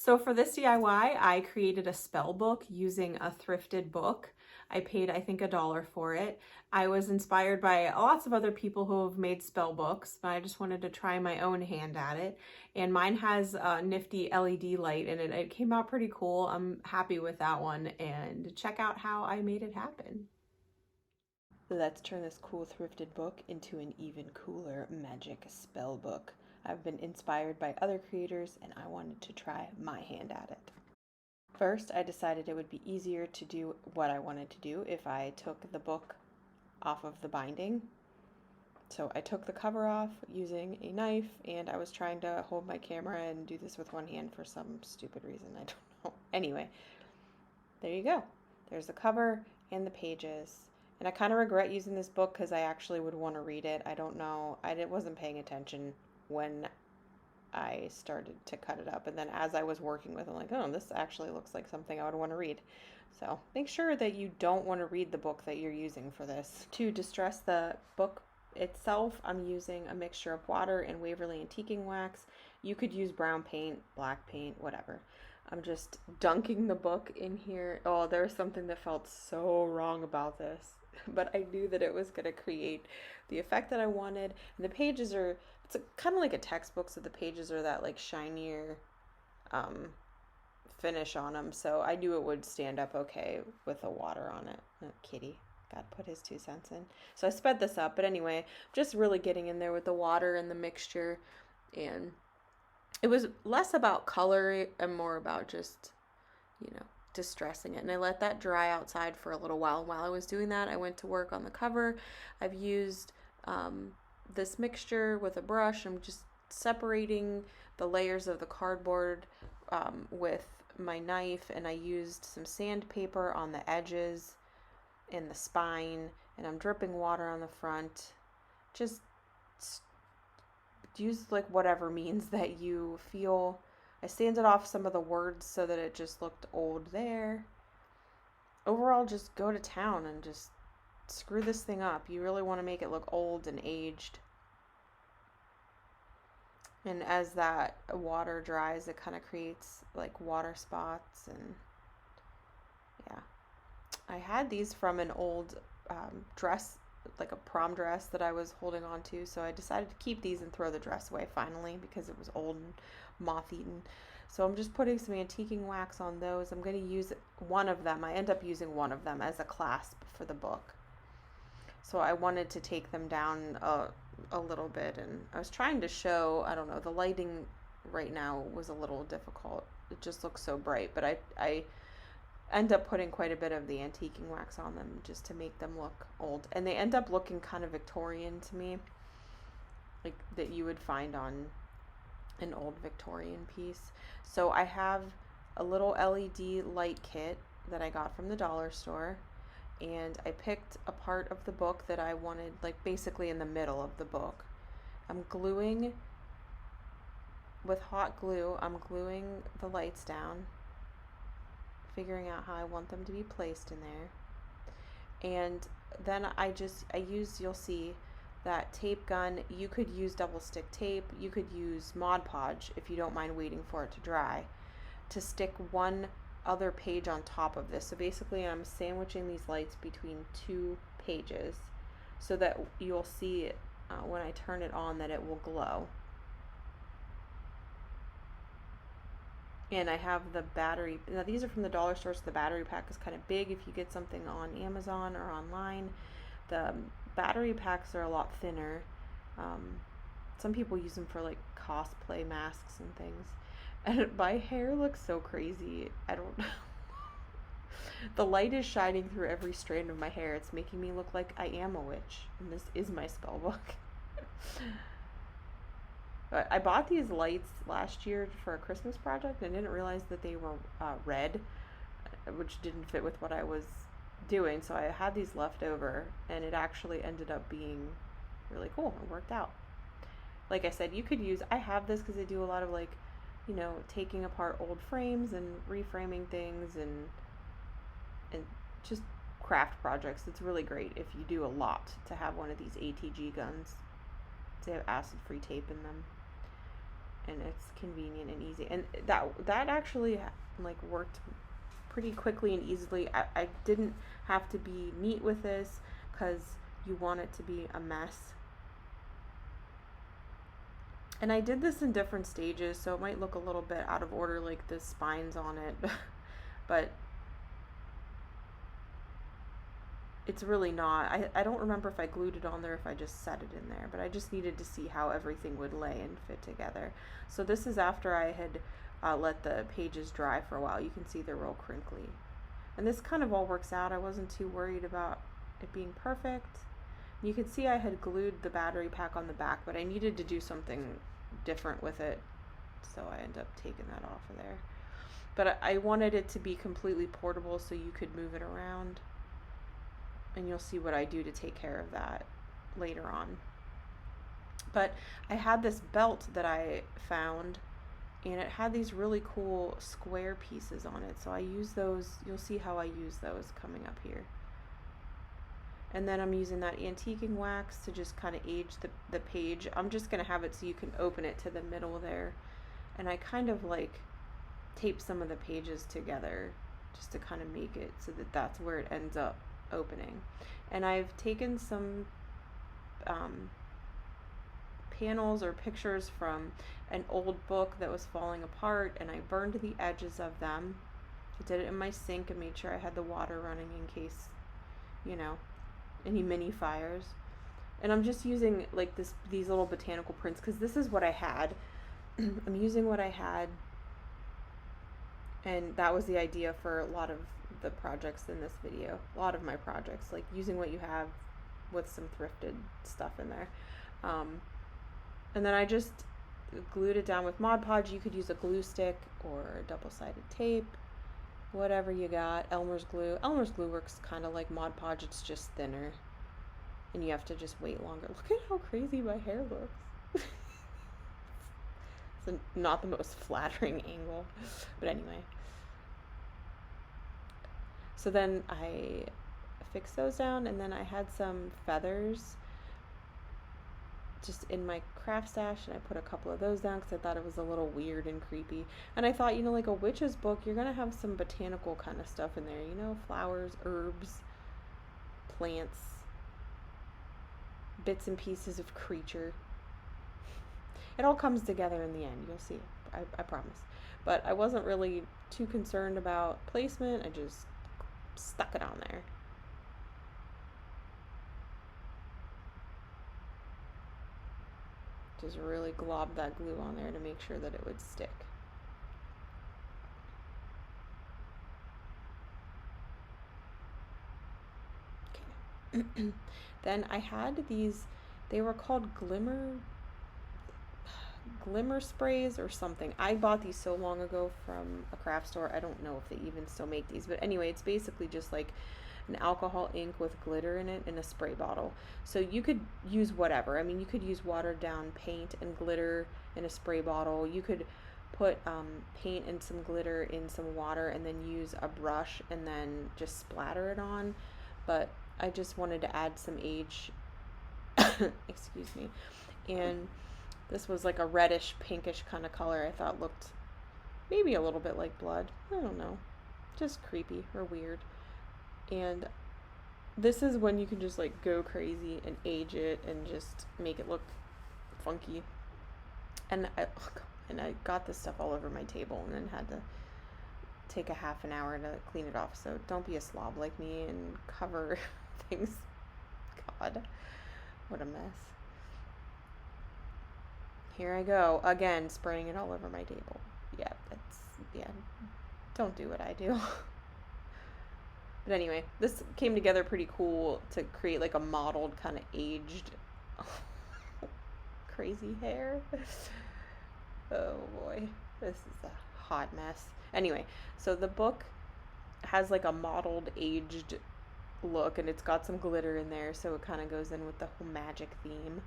So for this DIY, I created a spell book using a thrifted book. I paid, I think, $1 for it. I was inspired by lots of other people who have made spell books, but I just wanted to try my own hand at it. And mine has a nifty LED light in it. It came out pretty cool. I'm happy with that one, and check out how I made it happen. Let's turn this cool thrifted book into an even cooler magic spell book. I've been inspired by other creators and I wanted to try my hand at it. First, I decided it would be easier to do what I wanted to do if I took the book off of the binding. So I took the cover off using a knife, and I was trying to hold my camera and do this with one hand for some stupid reason. I don't know. Anyway, there you go. There's the cover and the pages. And I kind of regret using this book because I actually would want to read it. I don't know. I wasn't paying attention when I started to cut it up. And then as I was working with it, I'm like, oh, this actually looks like something I would want to read. So make sure that you don't want to read the book that you're using for this. To distress the book itself, I'm using a mixture of water and Waverly antiquing wax. You could use brown paint, black paint, whatever. I'm just dunking the book in here. Oh, there was something that felt so wrong about this. But I knew that it was going to create the effect that I wanted. And the pages are, it's kind of like a textbook, so the pages are that like shinier finish on them. So I knew it would stand up okay with the water on it. Oh, kitty. God put his 2 cents in. So I sped this up. But anyway, just really getting in there with the water and the mixture. And it was less about color and more about just, distressing it. And I let that dry outside for a little while. And while I was doing that, I went to work on the cover. I've used this mixture with a brush. I'm just separating the layers of the cardboard with my knife, and I used some sandpaper on the edges and the spine, and I'm dripping water on the front. Just use like whatever means that you feel. I sanded off some of the words so that it just looked old there. Overall, just go to town and just screw this thing up. You really want to make it look old and aged. And as that water dries, it kind of creates like water spots. And yeah, I had these from an old dress, like a prom dress that I was holding on to, so I decided to keep these and throw the dress away finally because it was old and moth-eaten. So I'm just putting some antiquing wax on those. I'm going to use one of them. I end up using one of them as a clasp for the book. So I wanted to take them down a little bit, and I was trying to show, I don't know, the lighting right now was a little difficult. It just looks so bright, but I end up putting quite a bit of the antiquing wax on them just to make them look old. And they end up looking kind of Victorian to me, like that you would find on an old Victorian piece. So I have a little LED light kit that I got from the dollar store, and I picked a part of the book that I wanted, like basically in the middle of the book. I'm gluing with hot glue, I'm gluing the lights down, figuring out how I want them to be placed in there. And then I used, you'll see, that tape gun. You could use double stick tape. You could use Mod Podge if you don't mind waiting for it to dry, to stick one other page on top of this. So basically I'm sandwiching these lights between two pages so that you'll see when I turn it on that it will glow. And I have the battery. Now these are from the dollar store, so the battery pack is kind of big if you get something on Amazon or online. The battery packs are a lot thinner. Some people use them for like cosplay masks and things. And my hair looks so crazy. I don't know. The light is shining through every strand of my hair. It's making me look like I am a witch. And this is my spell book. But I bought these lights last year for a Christmas project and didn't realize that they were red, which didn't fit with what I was doing. So I had these left over, and it actually ended up being really cool. It worked out. Like I said, you could use, I have this because I do a lot of like, taking apart old frames and reframing things and just craft projects. It's really great if you do a lot to have one of these ATG guns. They have acid-free tape in them. and it's convenient and easy. And that actually like worked pretty quickly and easily. I didn't have to be neat with this because you want it to be a mess. And I did this in different stages, so it might look a little bit out of order, like the spines on it, but it's really not. I don't remember if I glued it on there, if I just set it in there, but I just needed to see how everything would lay and fit together. So this is after I had let the pages dry for a while. You can see they're real crinkly. And this kind of all works out. I wasn't too worried about it being perfect. You can see I had glued the battery pack on the back, but I needed to do something different with it, so I ended up taking that off of there. But I wanted it to be completely portable so you could move it around, and you'll see what I do to take care of that later on. But I had this belt that I found, and it had these really cool square pieces on it, so I use those. You'll see how I use those coming up here. And then I'm using that antiquing wax to just kind of age the page. I'm just going to have it so you can open it to the middle there. And I kind of like tape some of the pages together just to kind of make it so that that's where it ends up opening. And I've taken some panels or pictures from an old book that was falling apart, and I burned the edges of them. I did it in my sink and made sure I had the water running in case, you know, any mini fires. And I'm just using like these little botanical prints because this is what I had. I'm using what I had, and that was the idea for a lot of the projects in this video. A lot of my projects, like using what you have with some thrifted stuff in there. And then I just glued it down with Mod Podge. You could use a glue stick or double-sided tape, whatever you got. Elmer's glue. Elmer's glue works kind of like Mod Podge. It's just thinner, and you have to just wait longer. Look at how crazy my hair looks. It's not the most flattering angle, but anyway. So then I fixed those down, and then I had some feathers just in my craft stash, and I put a couple of those down because I thought it was a little weird and creepy. And I thought, you know, like a witch's book, you're going to have some botanical kind of stuff in there, you know, flowers, herbs, plants, bits and pieces of creature. It all comes together in the end, you'll see, I promise. But I wasn't really too concerned about placement. I just stuck it on there. Just really globbed that glue on there to make sure that it would stick. Okay. Then I had these, they were called glimmer sprays or something. I bought these so long ago from a craft store. I don't know if they even still make these, but anyway, it's basically just like an alcohol ink with glitter in it in a spray bottle. So you could use whatever. I mean, you could use watered down paint and glitter in a spray bottle. You could put paint and some glitter in some water and then use a brush and then just splatter it on. But I just wanted to add some age, excuse me, and this was like a reddish pinkish kind of color I thought looked maybe a little bit like blood. I don't know, just creepy or weird. And this is when you can just like go crazy and age it and just make it look funky. And I got this stuff all over my table and then had to take a half an hour to clean it off. So don't be a slob like me and cover things. God, what a mess. Here I go again, spraying it all over my table. Yeah, don't do what I do. But anyway, this came together pretty cool to create like a modeled kind of aged crazy hair. Oh boy, this is a hot mess. Anyway, so the book has like a modeled aged look, and it's got some glitter in there, so it kind of goes in with the whole magic theme.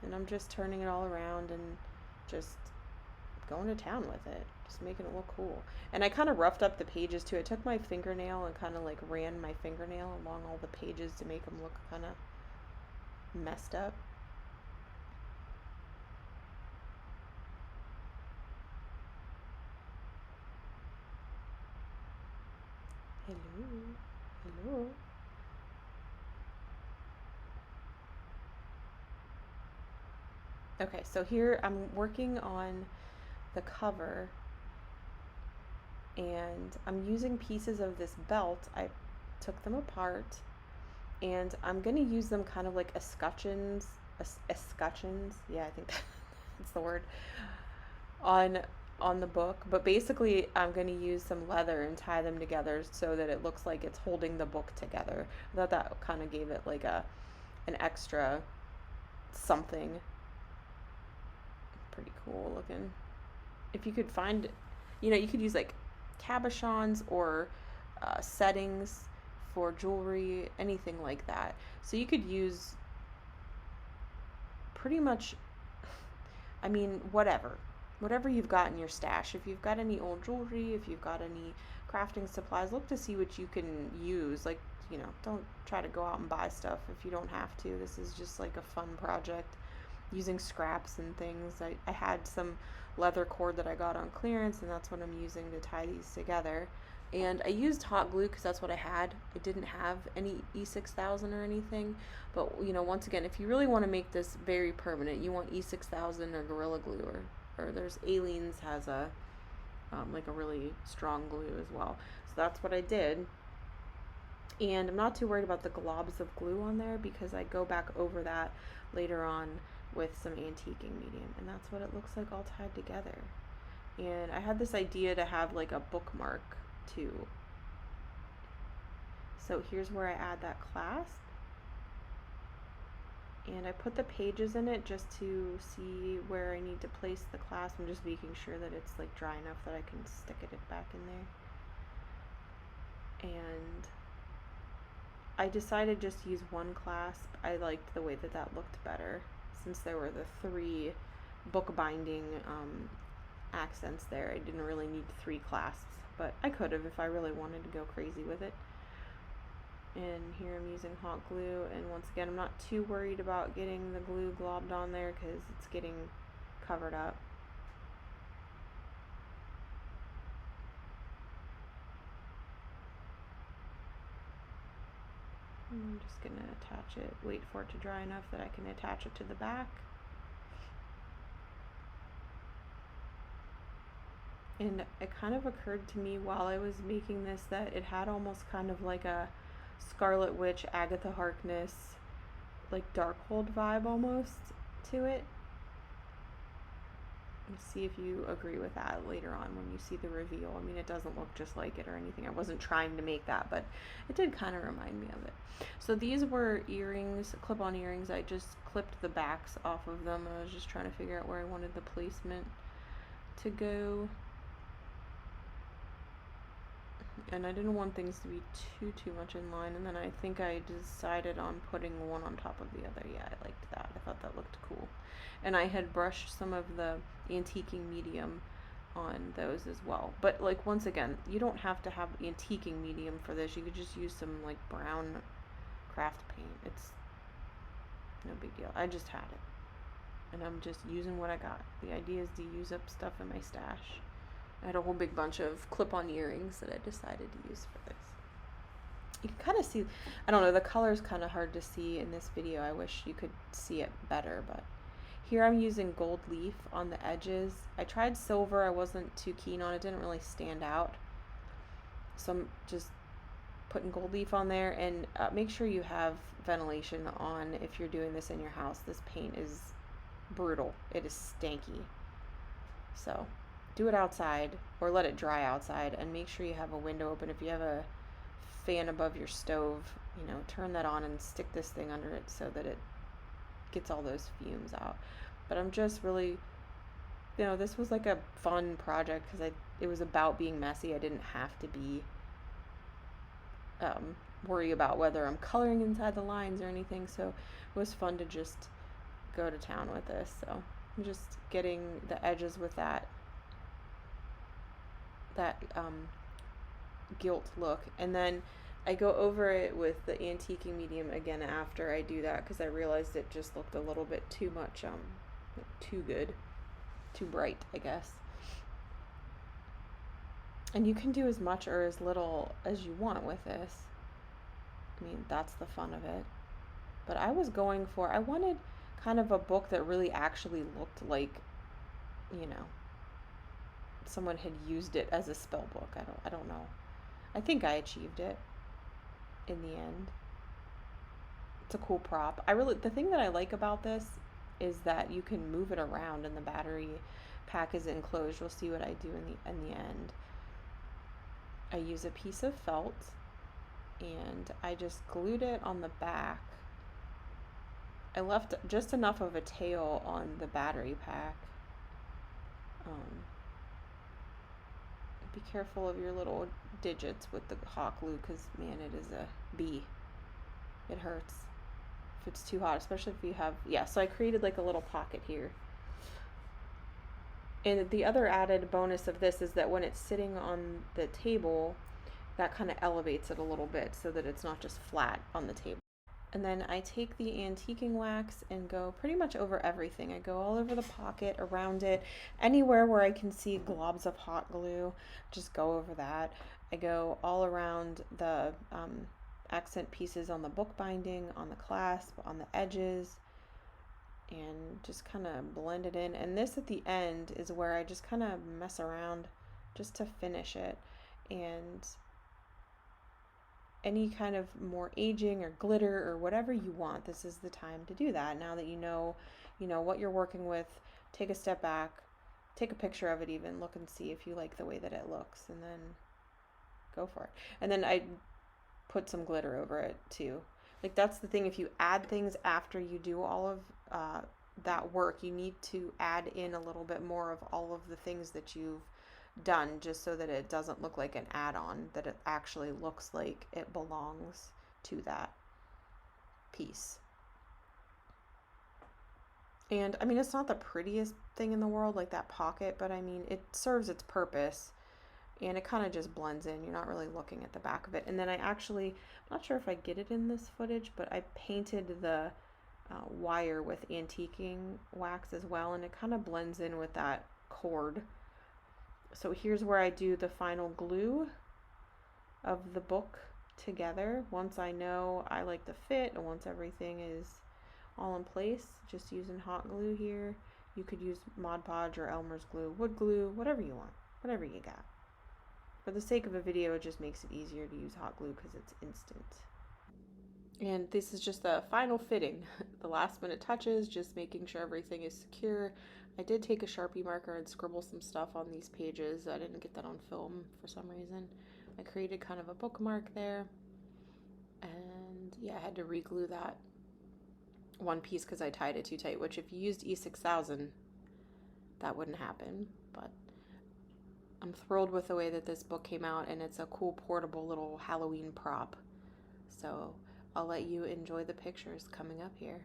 And I'm just turning it all around and just going to town with it, just making it look cool. And I kind of roughed up the pages too. I took my fingernail and kind of like ran my fingernail along all the pages to make them look kind of messed up. Hello. Hello. Okay, so here I'm working on the cover, and I'm using pieces of this belt. I took them apart, and I'm gonna use them kind of like escutcheons, escutcheons. Yeah, I think that's the word on on the book. But basically, I'm gonna use some leather and tie them together so that it looks like it's holding the book together. I thought that kind of gave it like an extra something. Pretty cool looking. If you could find, you could use like cabochons or settings for jewelry, anything like that. So you could use pretty much, I mean, whatever you've got in your stash. If you've got any old jewelry, if you've got any crafting supplies, look to see what you can use. Like, don't try to go out and buy stuff if you don't have to. This is just like a fun project using scraps and things. I had some leather cord that I got on clearance, and that's what I'm using to tie these together. And I used hot glue because that's what I had. I didn't have any E6000 or anything. But, once again, if you really want to make this very permanent, you want E6000 or Gorilla Glue, or there's Aleene's has a like a really strong glue as well. So that's what I did. And I'm not too worried about the globs of glue on there because I go back over that later on with some antiquing medium, and that's what it looks like all tied together. And I had this idea to have like a bookmark too. So here's where I add that clasp, and I put the pages in it just to see where I need to place the clasp. I'm just making sure that it's like dry enough that I can stick it back in there. And I decided just to use one clasp. I liked the way that looked better, since there were the 3 book binding accents there. I didn't really need 3 clasps, but I could have if I really wanted to go crazy with it. And here I'm using hot glue, and once again, I'm not too worried about getting the glue globbed on there because it's getting covered up. I'm just going to attach it, wait for it to dry enough that I can attach it to the back. And it kind of occurred to me while I was making this that it had almost kind of like a Scarlet Witch, Agatha Harkness, like Darkhold vibe almost to it. Let's see if you agree with that later on when you see the reveal. I mean, it doesn't look just like it or anything. I wasn't trying to make that, but it did kind of remind me of it. So these were earrings, clip-on earrings. I just clipped the backs off of them. I was just trying to figure out where I wanted the placement to go. And I didn't want things to be too much in line, and then I think I decided on putting one on top of the other. Yeah, I liked that. I thought that looked cool. And I had brushed some of the antiquing medium on those as well. But like, once again, you don't have to have antiquing medium for this. You could just use some like brown craft paint. It's no big deal. I just had it, and I'm just using what I got. The idea is to use up stuff in my stash. I had a whole big bunch of clip-on earrings that I decided to use for this. You can kind of see, I don't know, the color's kind of hard to see in this video. I wish you could see it better, but here I'm using gold leaf on the edges. I tried silver. I wasn't too keen on it. It didn't really stand out. So I'm just putting gold leaf on there, and make sure you have ventilation on if you're doing this in your house. This paint is brutal. It is stanky. So do it outside or let it dry outside, and make sure you have a window open. If you have a fan above your stove, turn that on and stick this thing under it so that it gets all those fumes out. But I'm just really, this was like a fun project because it was about being messy. I didn't have to be worry about whether I'm coloring inside the lines or anything, so it was fun to just go to town with this. So I'm just getting the edges with that gilt look, and then I go over it with the antiquing medium again after I do that because I realized it just looked a little bit too much too good, too bright, I guess. And you can do as much or as little as you want with this. I mean, that's the fun of it. But I wanted kind of a book that really actually looked like, you know, someone had used it as a spell book. I don't know. I think I achieved it in the end. It's a cool prop. The thing that I like about this is that you can move it around and the battery pack is enclosed. You'll see what I do in the end. I use a piece of felt and I just glued it on the back. I left just enough of a tail on the battery pack. Um, be careful of your little digits with the hot glue because, man, it is a bee. It hurts if it's too hot, especially if you have, yeah, so I created like a little pocket here. And the other added bonus of this is that when it's sitting on the table, that kind of elevates it a little bit so that it's not just flat on the table. And then I take the antiquing wax and go pretty much over everything. I go all over the pocket, around it, anywhere where I can see globs of hot glue, just go over that. I go all around the accent pieces on the book binding, on the clasp, on the edges, and just kind of blend it in. And this at the end is where I just kind of mess around just to finish it. And any kind of more aging or glitter or whatever you want, this is the time to do that. Now that you know what you're working with, take a step back, take a picture of it even, look and see if you like the way that it looks, and then go for it. And then I put some glitter over it too. Like that's the thing, if you add things after you do all of that work, you need to add in a little bit more of all of the things that you've done just so that it doesn't look like an add-on, that it actually looks like it belongs to that piece. And I mean, it's not the prettiest thing in the world, like that pocket, but I mean, it serves its purpose and it kind of just blends in. You're not really looking at the back of it. And then I'm not sure if I get it in this footage, but I painted the wire with antiquing wax as well, and it kind of blends in with that cord. So here's where I do the final glue of the book together. Once I know I like the fit and once everything is all in place, just using hot glue here. You could use Mod Podge or Elmer's glue, wood glue, whatever you want, whatever you got. For the sake of a video, it just makes it easier to use hot glue because it's instant. And this is just the final fitting, the last minute touches, just making sure everything is secure. I did take a Sharpie marker and scribble some stuff on these pages. I didn't get that on film for some reason. I created kind of a bookmark there. And yeah, I had to re-glue that one piece because I tied it too tight, which if you used E6000, that wouldn't happen. But I'm thrilled with the way that this book came out, and it's a cool portable little Halloween prop. So I'll let you enjoy the pictures coming up here.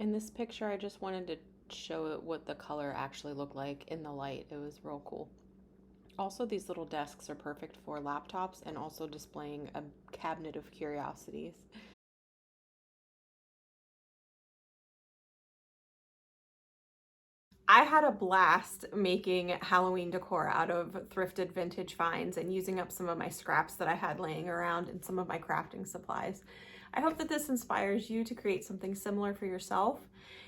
In this picture, I just wanted to show it what the color actually looked like in the light. It was real cool. Also, these little desks are perfect for laptops and also displaying a cabinet of curiosities. I had a blast making Halloween decor out of thrifted vintage finds and using up some of my scraps that I had laying around and some of my crafting supplies. I hope that this inspires you to create something similar for yourself.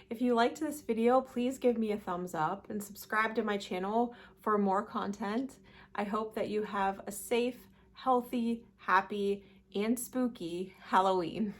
If you liked this video, please give me a thumbs up and subscribe to my channel for more content. I hope that you have a safe, healthy, happy, and spooky Halloween.